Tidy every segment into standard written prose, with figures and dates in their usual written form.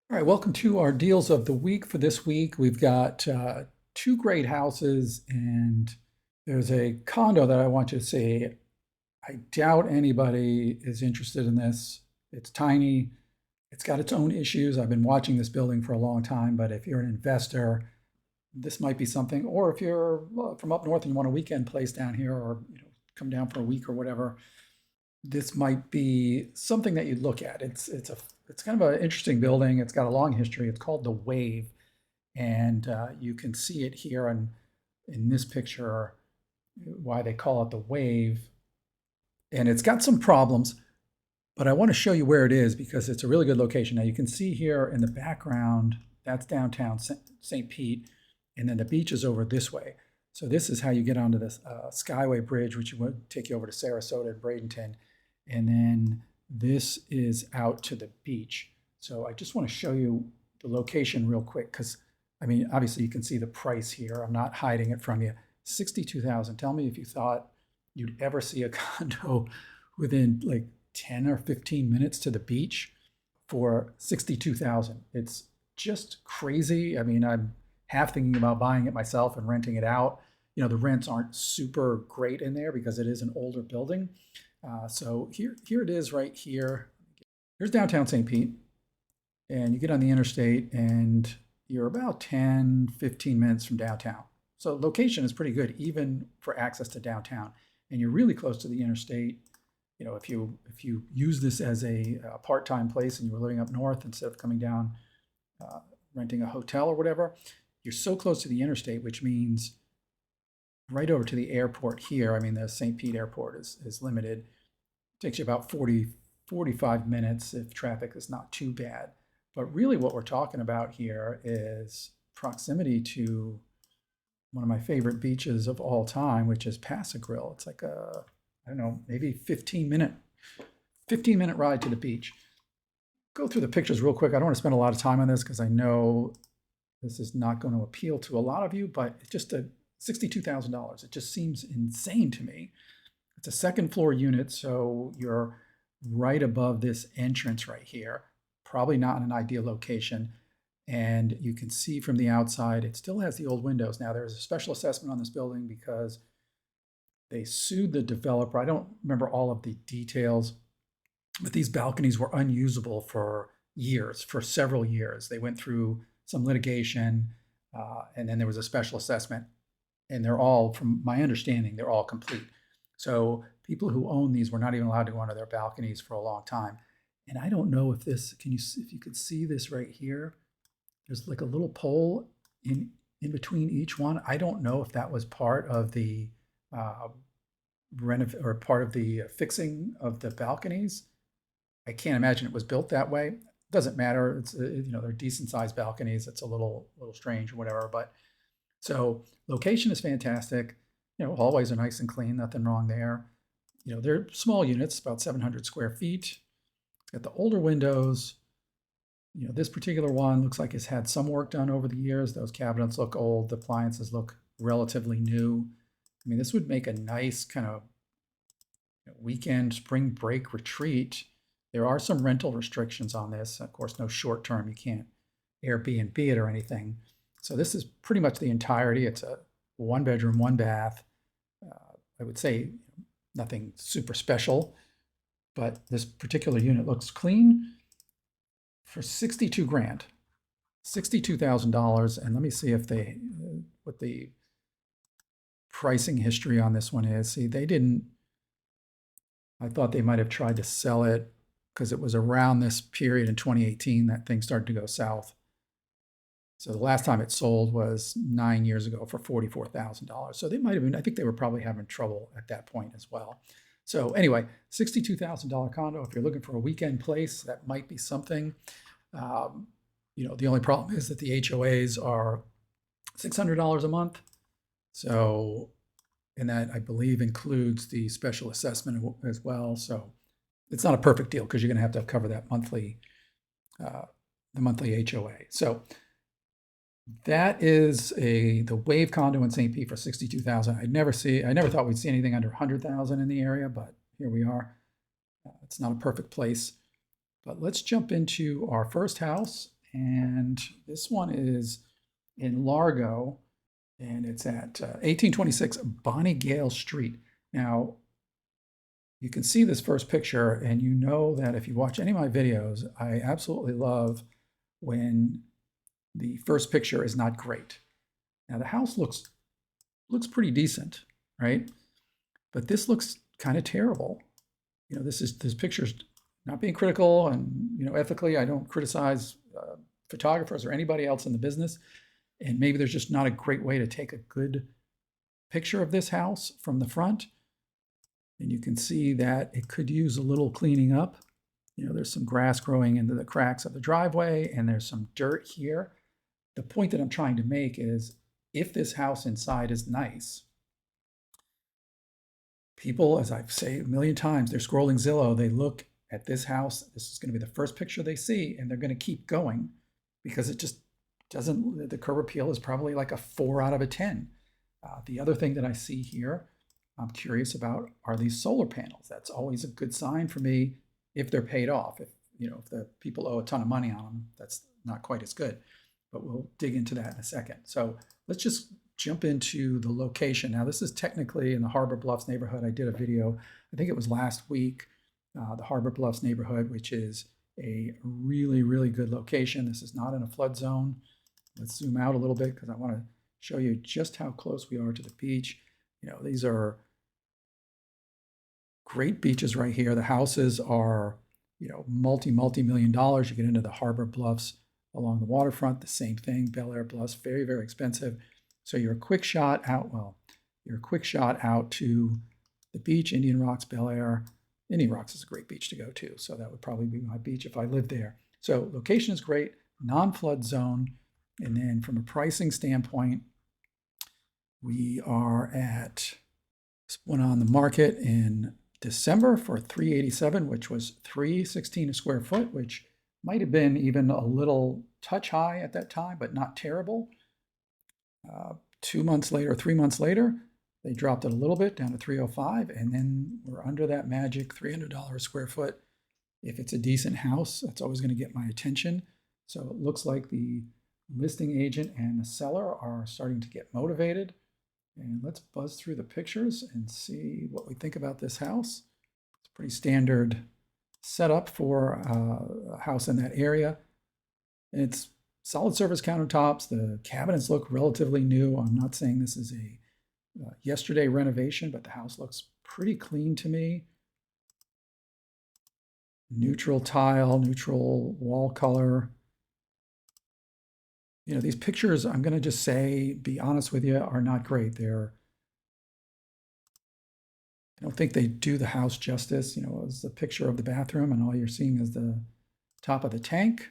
All right, welcome to our deals of the week for this week. We've got two great houses, and there's a condo that I want you to see. I doubt anybody is interested in this. It's tiny, it's got its own issues. I've been watching this building for a long time, but if you're an investor, this might be something. Or if you're from up north and you want a weekend place down here, or come down for a week or whatever, this might be something that you'd look at. It's kind of an interesting building. It's got a long history. It's called the Wave, and you can see it here in this picture why they call it the Wave. And it's got some problems, but I want to show you where it is because it's a really good location. Now you can see here in the background that's downtown St. Pete, and then the beach is over this way. So this is how you get onto this Skyway Bridge, which would take you over to Sarasota and Bradenton. And then this is out to the beach. So I just want to show you the location real quick because, I mean, obviously you can see the price here. I'm not hiding it from you. 62,000. Tell me if you thought you'd ever see a condo within like 10 or 15 minutes to the beach for 62,000. It's just crazy. I mean, I'm half thinking about buying it myself and renting it out. The rents aren't super great in there because it is an older building. So here it is right here. Here's downtown St. Pete, and you get on the interstate and you're about 10, 15 minutes from downtown. So location is pretty good, even for access to downtown. And you're really close to the interstate. If you use this as a part-time place and you were living up north instead of coming down, renting a hotel or whatever, you're so close to the interstate, which means right over to the airport here. I mean, the St. Pete airport is limited. It takes you about 45 minutes if traffic is not too bad. But really what we're talking about here is proximity to one of my favorite beaches of all time, which is Pass-A-Grille. It's like I don't know, maybe 15-minute ride to the beach. Go through the pictures real quick. I don't want to spend a lot of time on this because I know this is not going to appeal to a lot of you, but it's just $62,000. It just seems insane to me. It's a second floor unit, so you're right above this entrance right here. Probably not in an ideal location. And you can see from the outside, it still has the old windows. Now, there's a special assessment on this building because they sued the developer. I don't remember all of the details, but these balconies were unusable for years, for several years. They went through some litigation, and then there was a special assessment. And they're all, from my understanding, they're all complete. So people who own these were not even allowed to go onto their balconies for a long time. And I don't know if if you could see this right here, there's like a little pole in between each one. I don't know if that was part of the or part of the fixing of the balconies. I can't imagine it was built that way. Doesn't matter. It's they're decent sized balconies. It's a little strange or whatever. But so location is fantastic. Hallways are nice and clean. Nothing wrong there. They're small units, about 700 square feet. It's got the older windows. This particular one looks like it's had some work done over the years. Those cabinets look old. The appliances look relatively new. I mean, this would make a nice kind of weekend spring break retreat. There are some rental restrictions on this. Of course, no short term. You can't Airbnb it or anything. So this is pretty much the entirety. It's a 1 bedroom, 1 bath. I would say nothing super special, but this particular unit looks clean for 62 grand, $62,000. And let me see if what the pricing history on this one is. See, I thought they might have tried to sell it because it was around this period in 2018 that things started to go south. So the last time it sold was 9 years ago for $44,000. So they might have been, I think they were probably having trouble at that point as well. So anyway, $62,000 condo. If you're looking for a weekend place, that might be something. The only problem is that the HOAs are $600 a month. So, and that I believe includes the special assessment as well. So it's not a perfect deal because you're going to have cover that the monthly HOA. So that is the Wave condo in St. Pete for 62,000. I never thought we'd see anything under 100,000 in the area, but here we are. It's not a perfect place, but let's jump into our first house, and this one is in Largo, and it's at 1826 Bonnie Gale Street. Now, you can see this first picture, and you know that if you watch any of my videos, I absolutely love when the first picture is not great. Now, the house looks pretty decent, right? But this looks kind of terrible. You know, this picture's not being critical, and ethically, I don't criticize photographers or anybody else in the business. And maybe there's just not a great way to take a good picture of this house from the front. And you can see that it could use a little cleaning up. There's some grass growing into the cracks of the driveway, and there's some dirt here. The point that I'm trying to make is, if this house inside is nice, people, as I've said a million times, they're scrolling Zillow, they look at this house, this is going to be the first picture they see, and they're going to keep going because it just doesn't, the curb appeal is probably like a 4 out of a 10. The other thing that I see here, I'm curious about, are these solar panels. That's always a good sign for me if they're paid off. If the people owe a ton of money on them, that's not quite as good. But we'll dig into that in a second. So let's just jump into the location. Now, this is technically in the Harbor Bluffs neighborhood. I did a video, I think it was last week, the Harbor Bluffs neighborhood, which is a really, really good location. This is not in a flood zone. Let's zoom out a little bit because I want to show you just how close we are to the beach. These are great beaches right here. The houses are, multi-million dollars. You get into the Harbor Bluffs along the waterfront, the same thing. Bel Air Bluffs, very, very expensive. So you're a quick shot out, to the beach, Indian Rocks, Bel Air. Indian Rocks is a great beach to go to, so that would probably be my beach if I lived there. So location is great, non-flood zone. And then from a pricing standpoint, we are at, went on the market in December for $387, which was $316 a square foot, which might have been even a little touch high at that time, but not terrible. 2 months later, 3 months later, they dropped it a little bit down to $305, and then we're under that magic $300 a square foot. If it's a decent house, that's always going to get my attention. So it looks like the listing agent and the seller are starting to get motivated. And let's buzz through the pictures and see what we think about this house. It's a pretty standard setup for a house in that area. And it's solid surface countertops. The cabinets look relatively new. I'm not saying this is a yesterday renovation, but the house looks pretty clean to me. Neutral tile, neutral wall color. These pictures, I'm going to just say, be honest with you, are not great. I don't think they do the house justice. It's a picture of the bathroom, and all you're seeing is the top of the tank.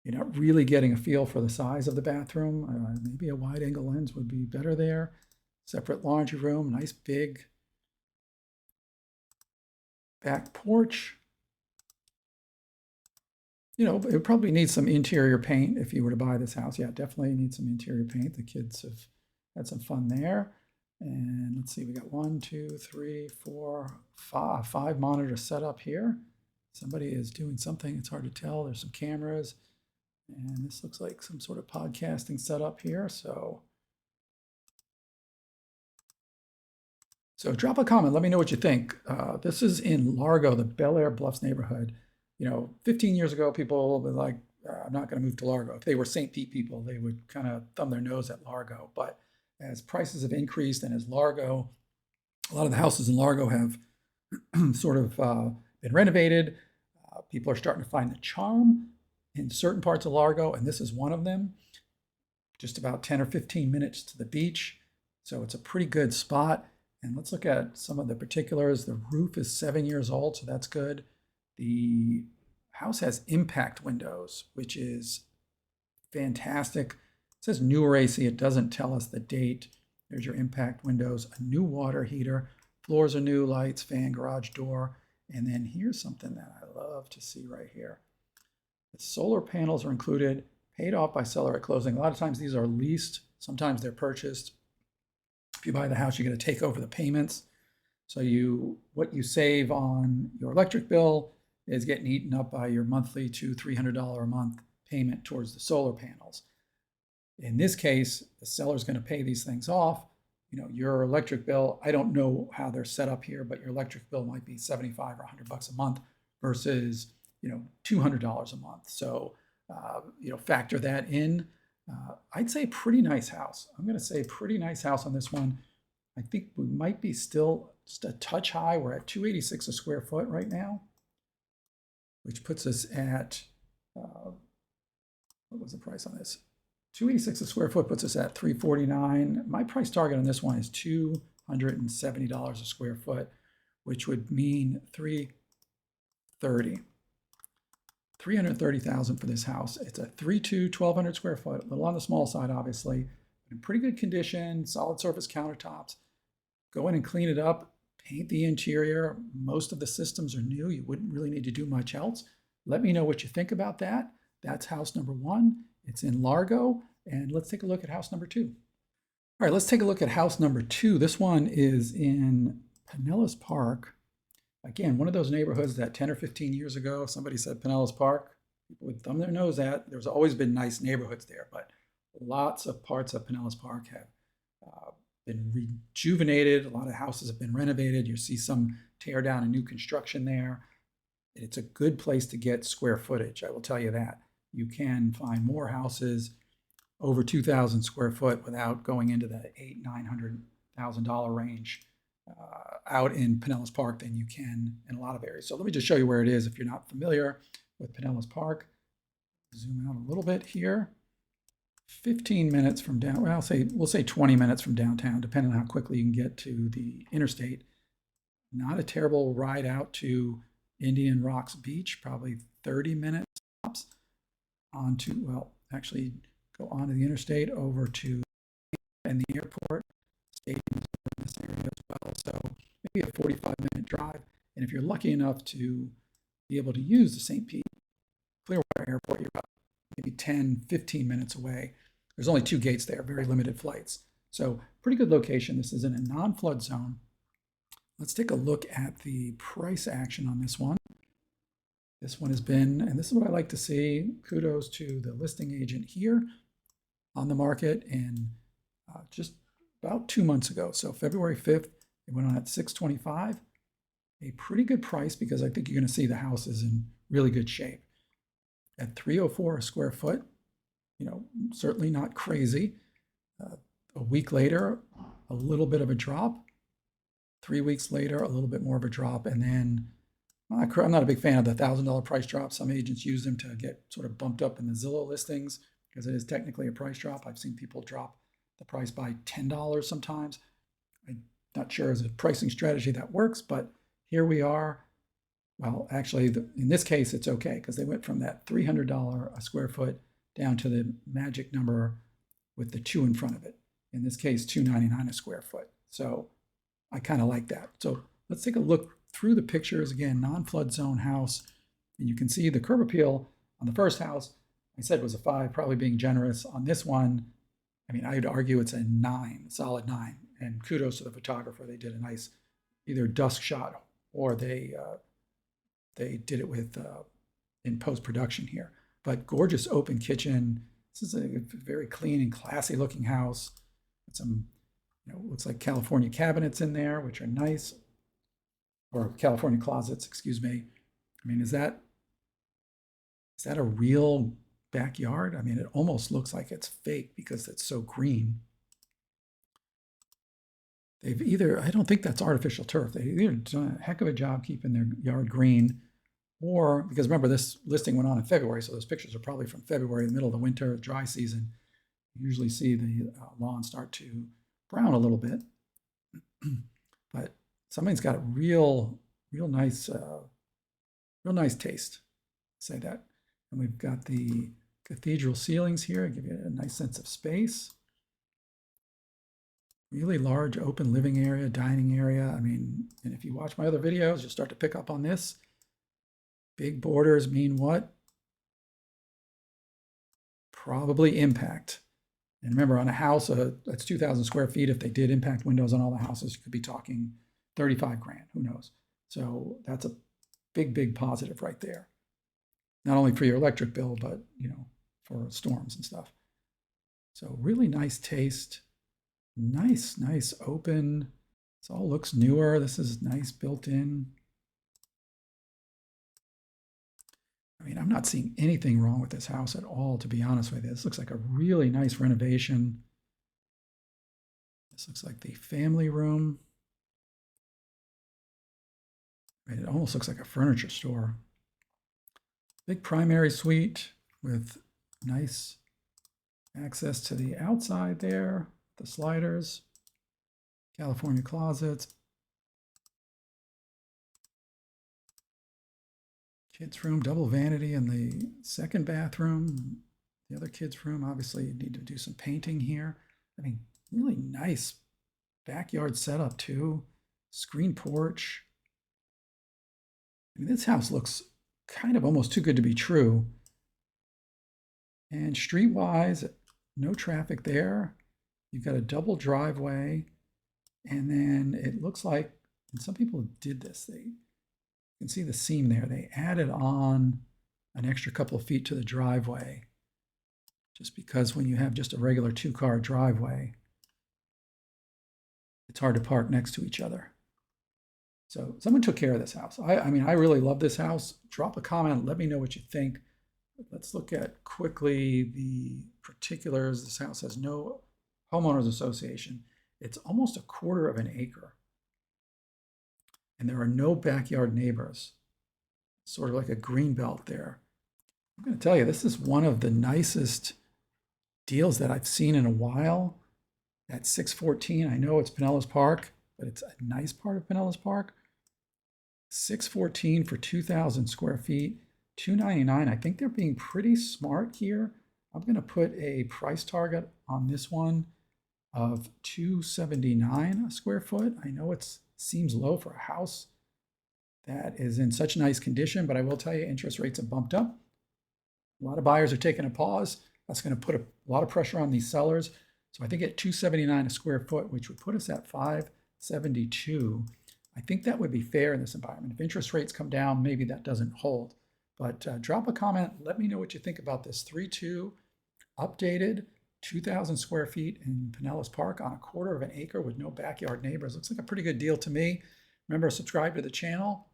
You're not really getting a feel for the size of the bathroom. Maybe a wide angle lens would be better there. Separate laundry room, nice big back porch. It probably needs some interior paint if you were to buy this house. Yeah, definitely needs some interior paint. The kids have had some fun there. And let's see, we got 1, 2, 3, 4, 5 monitors set up here. Somebody is doing something. It's hard to tell. There's some cameras. And this looks like some sort of podcasting setup here. So drop a comment. Let me know what you think. This is in Largo, the Bel Air Bluffs neighborhood. 15 years ago, people were like, I'm not going to move to Largo. If they were St. Pete people, they would kind of thumb their nose at Largo. But as prices have increased, and as Largo, a lot of the houses in Largo have sort of been renovated, people are starting to find the charm in certain parts of Largo, and this is one of them. Just about 10 or 15 minutes to the beach. So it's a pretty good spot. And let's look at some of the particulars. The roof is 7 years old, so that's good. The house has impact windows, which is fantastic. It says newer AC. It doesn't tell us the date. There's your impact windows, a new water heater, floors are new, lights, fan, garage door. And then here's something that I love to see right here. The solar panels are included, paid off by seller at closing. A lot of times these are leased. Sometimes they're purchased. If you buy the house, you're going to take over the payments. So what you save on your electric bill is getting eaten up by your monthly $200-300 a month payment towards the solar panels. In this case, the seller's going to pay these things off. You know, your electric bill, I don't know how they're set up here, but your electric bill might be 75 or 100 bucks a month versus, you know, $200 a month. So, you know, factor that in. I'd say pretty nice house. I'm going to say pretty nice house on this one. I think we might be still just a touch high. We're at $286 a square foot right now, which puts us at, what was the price on this? $286 a square foot puts us at $349. My price target on this one is $270 a square foot, which would mean $330,000 for this house. It's a 3.2, 1,200 square foot, a little on the small side, obviously, but in pretty good condition, solid surface countertops. Go in and clean it up, paint the interior. Most of the systems are new. You wouldn't really need to do much else. Let me know what you think about that. That's house number one. It's in Largo, and let's take a look at house number two. All right, let's take a look at house number two. This one is in Pinellas Park. Again, one of those neighborhoods that 10 or 15 years ago, somebody said Pinellas Park, people would thumb their nose at. There's always been nice neighborhoods there, but lots of parts of Pinellas Park have been rejuvenated. A lot of houses have been renovated. You see some tear down and new construction there. It's a good place to get square footage, I will tell you that. You can find more houses over 2,000 square foot without going into the $800,000-$900,000 range out in Pinellas Park than you can in a lot of areas. So let me just show you where it is if you're not familiar with Pinellas Park. Zoom out a little bit here. 15 minutes from down, well, we'll say 20 minutes from downtown, depending on how quickly you can get to the interstate. Not a terrible ride out to Indian Rocks Beach, probably 30 minutes tops. Onto, well, actually go onto the interstate over to and the airport. Stadiums in this area as well, so maybe a 45-minute drive. And if you're lucky enough to be able to use the St. Pete Clearwater Airport, you're about maybe 10, 15 minutes away. There's only 2 gates there, very limited flights. So pretty good location. This is in a non-flood zone. Let's take a look at the price action on this one. This one has been, and this is what I like to see, kudos to the listing agent here on the market in just about 2 months ago. So February 5th, it went on at $625. A pretty good price because I think you're going to see the house is in really good shape. At $304 a square foot, you know, certainly not crazy. A week later, a little bit of a drop. 3 weeks later, a little bit more of a drop. And then I'm not a big fan of the $1,000 price drop. Some agents use them to get sort of bumped up in the Zillow listings because it is technically a price drop. I've seen people drop the price by $10 sometimes. I'm not sure as a pricing strategy that works, but here we are. Well, actually, in this case, it's okay because they went from that $300 a square foot down to the magic number with the 2 in front of it. In this case, $299 a square foot. So I kind of like that. So let's take a look through the pictures. Again, non-flood zone house. And you can see the curb appeal on the first house, I said was a 5, probably being generous. On this one, I mean, I'd argue it's a 9, a solid 9. And kudos to the photographer. They did a nice either dusk shot or they did it with in post-production here. But gorgeous open kitchen. This is a very clean and classy looking house. With some, you know, looks like California cabinets in there, which are nice. Or California closets, excuse me. I mean, is that a real backyard? I mean, it almost looks like it's fake because it's so green. They've either, I don't think that's artificial turf. They've either done a heck of a job keeping their yard green, or, because remember, this listing went on in February, so those pictures are probably from February, the middle of the winter, dry season. You usually see the lawn start to brown a little bit. But somebody's got a real nice taste, say that. And we've got the cathedral ceilings here, give you a nice sense of space. Really large open living area, dining area. I mean, and if you watch my other videos, you'll start to pick up on this. Big borders mean what? Probably impact. And remember, on a house that's 2,000 square feet, if they did impact windows on all the houses, you could be talking 35 grand, who knows? So that's a big positive right there. Not only for your electric bill, but, you know, for storms and stuff. So really nice taste. Nice open. This all looks newer. This is nice built in. I mean, I'm not seeing anything wrong with this house at all, to be honest with you. This looks like a really nice renovation. This looks like the family room. I mean, it almost looks like a furniture store. Big primary suite with nice access to the outside there, the sliders, California closets, kids' room, double vanity in the second bathroom. The other kids' room, obviously, you need to do some painting here. I mean, really nice backyard setup too. Screen porch. I mean, this house looks kind of almost too good to be true. And streetwise, no traffic there. You've got a double driveway. And then it looks like, and some people did this, you can see the seam there. They added on an extra couple of feet to the driveway, just because when you have just a regular two-car driveway, it's hard to park next to each other. So someone took care of this house. I mean, I really love this house. Drop a comment, let me know what you think. Let's look at quickly the particulars. This house has no homeowners association. It's almost 1/4 of an acre. And there are no backyard neighbors. Sort of like a green belt there. I'm going to tell you, this is one of the nicest deals that I've seen in a while. At 614, I know it's Pinellas Park, but it's a nice part of Pinellas Park. 614 for 2,000 square feet, $299. I think they're being pretty smart here. I'm going to put a price target on this one of $279 a square foot. I know it seems low for a house that is in such nice condition, but I will tell you, interest rates have bumped up. A lot of buyers are taking a pause. That's going to put a lot of pressure on these sellers. So I think at $279 a square foot, which would put us at $572, I think that would be fair in this environment. If interest rates come down, maybe that doesn't hold. But drop a comment. Let me know what you think about this 3.2 updated 2,000 square feet in Pinellas Park on 1/4 of an acre with no backyard neighbors. Looks like a pretty good deal to me. Remember, subscribe to the channel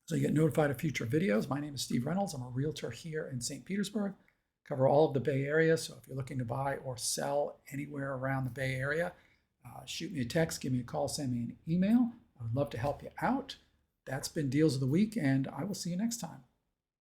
so you get notified of future videos. My name is Steve Reynolds. I'm a realtor here in St. Petersburg. Cover all of the Bay Area. So if you're looking to buy or sell anywhere around the Bay Area, shoot me a text, give me a call, send me an email. I would love to help you out. That's been Deals of the Week, and I will see you next time.